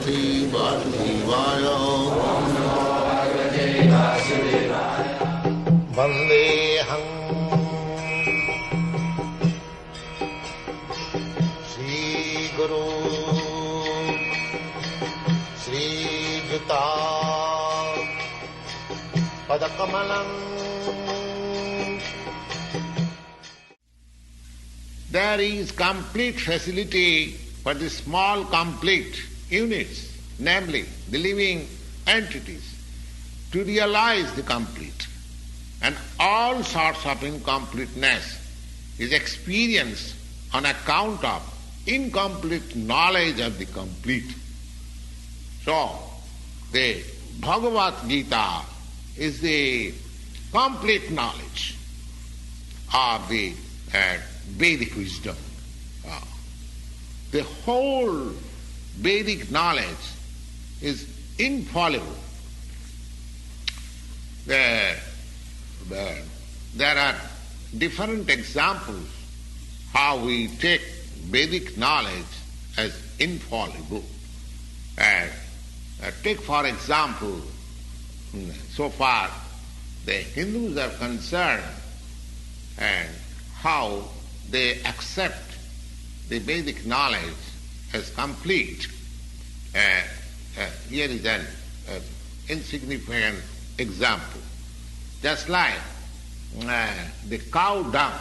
Parvati Vasudevaya. Vandeham Sri Guru Sri Juta Padakamalam. There is complete facility for the small complete units, namely the living entities, to realize the complete. And all sorts of incompleteness is experienced on account of incomplete knowledge of the complete. So, the Bhagavad Gita is the complete knowledge of the Vedic wisdom. The whole Vedic knowledge is infallible. There are different examples how we take Vedic knowledge as infallible. Take for example, so far the Hindus are concerned and how they accept the Vedic knowledge as complete. Here is an insignificant example. Just like the cow dung.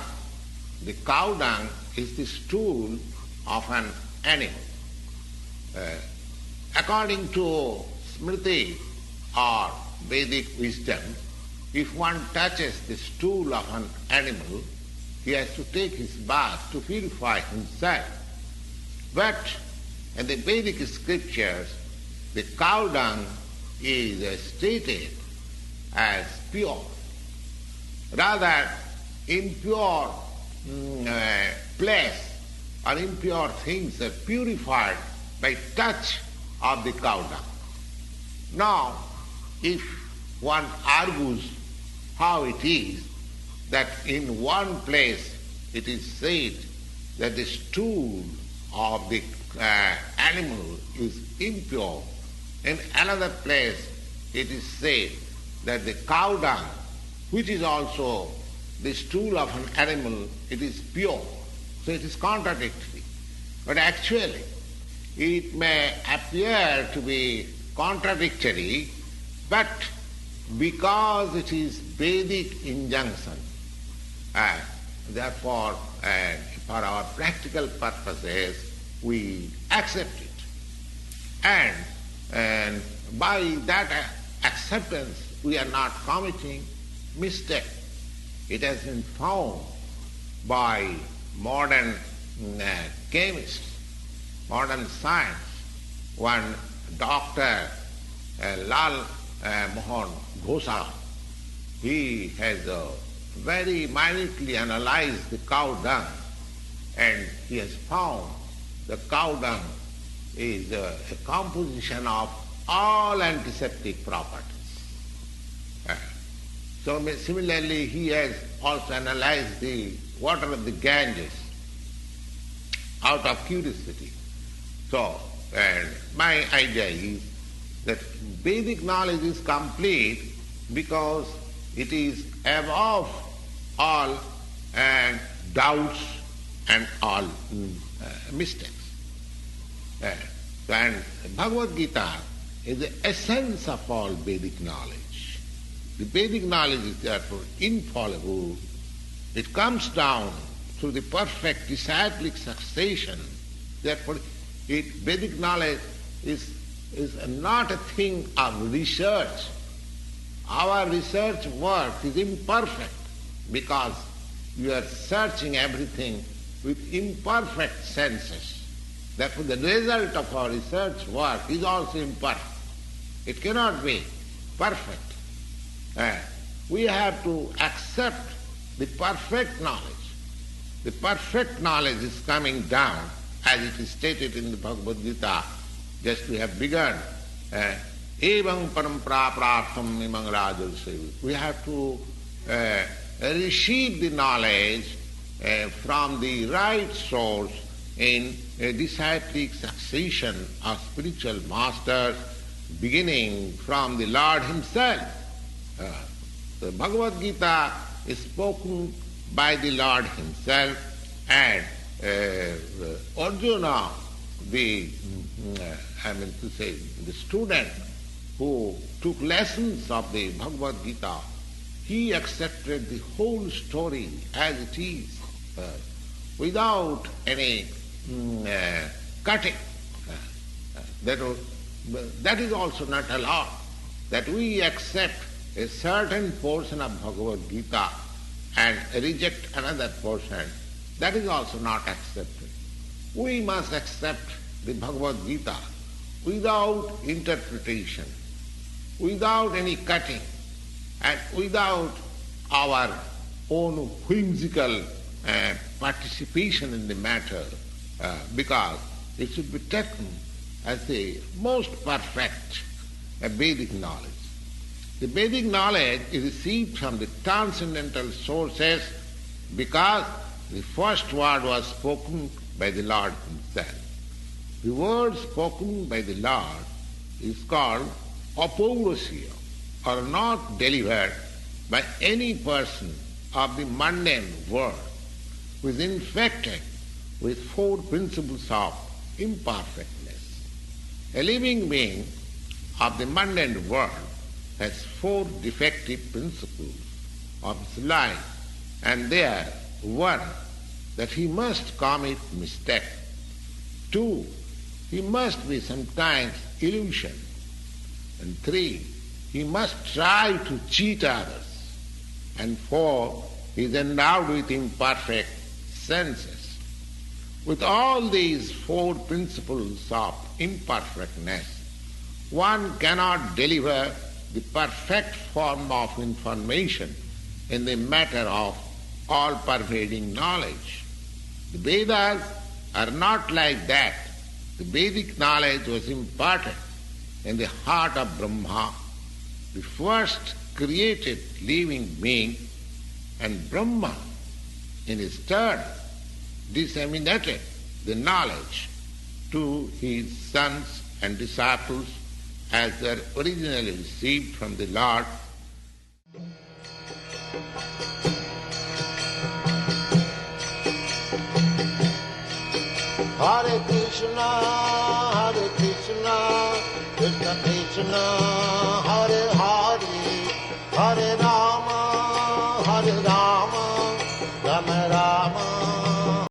The cow dung is the stool of an animal. According to Smriti or Vedic wisdom, if one touches the stool of an animal, he has to take his bath to purify himself. But in the Vedic scriptures, the cow dung is stated as pure. Rather, impure place or impure things are purified by touch of the cow dung. Now, if one argues how it is that in one place it is said that the stool of the animal is impure, in another place it is said that the cow dung, which is also the stool of an animal, it is pure. So it is contradictory. But actually, it may appear to be contradictory, but because it is Vedic injunction, therefore, for our practical purposes, we accept it. And by that acceptance, we are not committing mistake. It has been found by modern chemists, modern science. One Dr. Lal Mohan Ghosa, he has very minutely analyzed the cow dung, and he has found the cow dung is a composition of all antiseptic properties. So similarly, he has also analyzed the water of the Ganges out of curiosity. So, my idea is that Vedic knowledge is complete because it is above all doubts and all mistakes. And Bhagavad Gita is the essence of all Vedic knowledge. The Vedic knowledge is therefore infallible. It comes down through the perfect disciplic succession. Therefore, Vedic knowledge is not a thing of research. Our research work is imperfect because we are searching everything with imperfect senses. Therefore, the result of our research work is also imperfect. It cannot be perfect. We have to accept the perfect knowledge. The perfect knowledge is coming down, as it is stated in the Bhagavad Gita. Just we have begun. Evam parampara prartham imang rajarsevi. We have to receive the knowledge from the right source in a disciplic succession of spiritual masters beginning from the Lord himself. The Bhagavad Gita is spoken by the Lord himself, and Arjuna, the student who took lessons of the Bhagavad Gita, he accepted the whole story as it is, without any cutting. That is also not allowed, that we accept a certain portion of Bhagavad Gita and reject another portion. That is also not accepted. We must accept the Bhagavad Gita without interpretation, without any cutting, and without our own whimsical participation in the matter, because it should be taken as the most perfect Vedic knowledge. The Vedic knowledge is received from the transcendental sources because the first word was spoken by the Lord himself. The word spoken by the Lord is called apaurusya, or not delivered by any person of the mundane world who is infected with four principles of imperfectness. A living being of the mundane world has four defective principles of his life, and they are: 1, that he must commit mistake; 2, he must be sometimes illusion; and 3, he must try to cheat others; and 4, he is endowed with imperfect senses. With all these four principles of imperfectness, one cannot deliver the perfect form of information in the matter of all-pervading knowledge. The Vedas are not like that. The Vedic knowledge was imparted in the heart of Brahma, the first created living being, and Brahma, in his turn, disseminated the knowledge to his sons and disciples as they are originally received from the Lord. Hare Krishna, Krishna Krishna, Hare